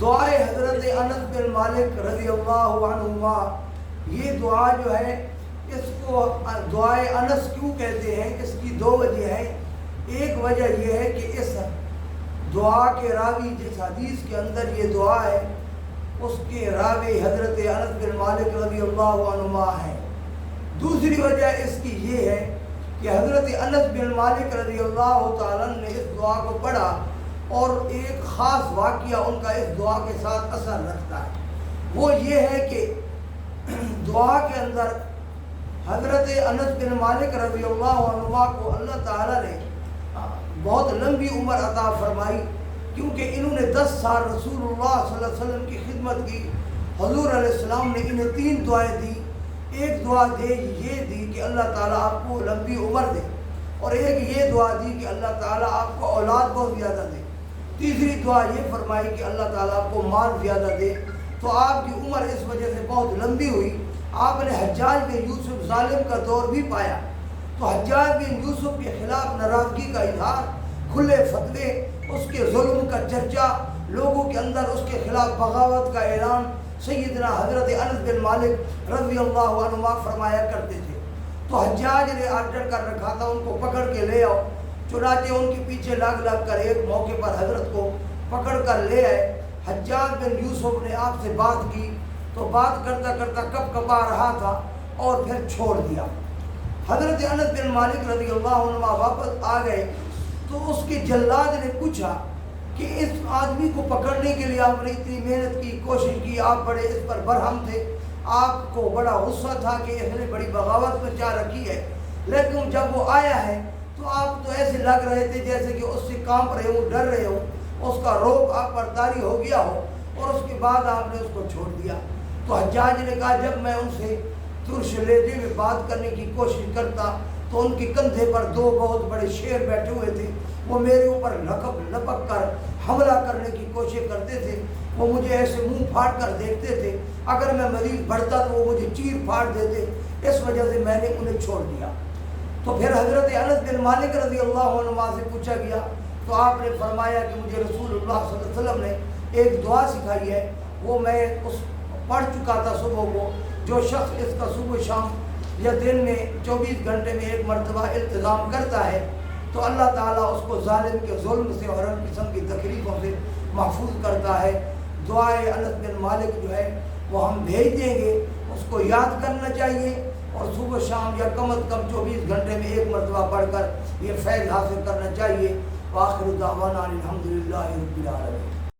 دعائے حضرت انس بن مالک رضی اللہ عنہما، یہ دعا جو ہے اس کو دعائے انس کیوں کہتے ہیں؟ اس کی دو وجہ ہیں۔ ایک وجہ یہ ہے کہ اس دعا کے راوی جس حدیث کے اندر یہ دعا ہے اس کے راوی حضرت انس بن مالک رضی اللہ عنہما ہے۔ دوسری وجہ اس کی یہ ہے کہ حضرت انس بن مالک رضی اللہ تعالیٰ نے اس دعا کو پڑھا اور ایک خاص واقعہ ان کا اس دعا کے ساتھ اثر رکھتا ہے۔ وہ یہ ہے کہ دعا کے اندر حضرت انس بن مالک رضی اللہ عنہ کو اللہ تعالیٰ نے بہت لمبی عمر عطا فرمائی، کیونکہ انہوں نے 10 سال رسول اللہ صلی اللہ علیہ وسلم کی خدمت کی۔ حضور علیہ السلام نے انہیں 3 دعائیں دی۔ ایک دعا یہ دی کہ اللہ تعالیٰ آپ کو لمبی عمر دے، اور ایک یہ دعا دی کہ اللہ تعالیٰ آپ کو اولاد بہت زیادہ دے۔ تیسری دعا یہ فرمائی کہ اللہ تعالیٰ آپ کو مال زیادہ دے۔ تو آپ کی عمر اس وجہ سے بہت لمبی ہوئی۔ آپ نے حجاج بن یوسف ظالم کا دور بھی پایا، تو حجاج بن یوسف کے خلاف ناراضگی کا اظہار، کھلے فتوے، اس کے ظلم کا چرچا، لوگوں کے اندر اس کے خلاف بغاوت کا اعلان سیدنا حضرت انس بن مالک رضی اللہ عنہ فرمایا کرتے تھے۔ تو حجاج نے آرڈر کر رکھا تھا ان کو پکڑ کے لے آؤ، چنانچہ ان کے پیچھے لگ کر ایک موقع پر حضرت کو پکڑ کر لے آئے۔ حجاج بن یوسف نے آپ سے بات کی تو بات کرتا کرتا کب کبا رہا تھا اور پھر چھوڑ دیا۔ حضرت انس بن مالک رضی اللہ عنہ واپس آ گئے تو اس کے جلاد نے پوچھا کہ اس آدمی کو پکڑنے کے لیے آپ نے اتنی محنت کی، کوشش کی، آپ بڑے اس پر برہم تھے، آپ کو بڑا غصہ تھا کہ اس نے بڑی بغاوت مچا رکھی ہے، لیکن جب وہ آیا ہے تو آپ تو ایسے لگ رہے تھے جیسے کہ اس سے کانپ رہے ہوں، ڈر رہے ہوں، اس کا روب آپ پر طاری ہو گیا ہو، اور اس کے بعد آپ نے اس کو چھوڑ دیا۔ تو حجاج نے کہا جب میں ان سے ترش لہجے میں بات کرنے کی کوشش کرتا تو ان کے کندھے پر 2 بہت بڑے شیر بیٹھے ہوئے تھے، وہ میرے اوپر لپک کر حملہ کرنے کی کوشش کرتے تھے۔ وہ مجھے ایسے منہ پھاڑ کر دیکھتے تھے، اگر میں مزید بڑھتا تو وہ مجھے چیر پھاڑ دیتے، اس وجہ سے میں نے انہیں چھوڑ دیا۔ تو پھر حضرت انس بن مالک رضی اللہ عنہ سے پوچھا گیا تو آپ نے فرمایا کہ مجھے رسول اللہ صلی اللہ علیہ وسلم نے ایک دعا سکھائی ہے، وہ میں اس پڑھ چکا تھا صبح کو، جو شخص اس کا صبح شام یا دن میں 24 گھنٹے میں ایک مرتبہ التزام کرتا ہے تو اللہ تعالیٰ اس کو ظالم کے ظلم سے اور ہر قسم کی تکلیفوں سے محفوظ کرتا ہے۔ دعائے انس بن مالک جو ہے وہ ہم بھیج دیں گے، اس کو یاد کرنا چاہیے اور صبح شام یا کم از کم 24 گھنٹے میں ایک مرتبہ پڑھ کر یہ فیض حاصل کرنا چاہیے۔ وآخر دعوانا الحمدللہ رب العالمین۔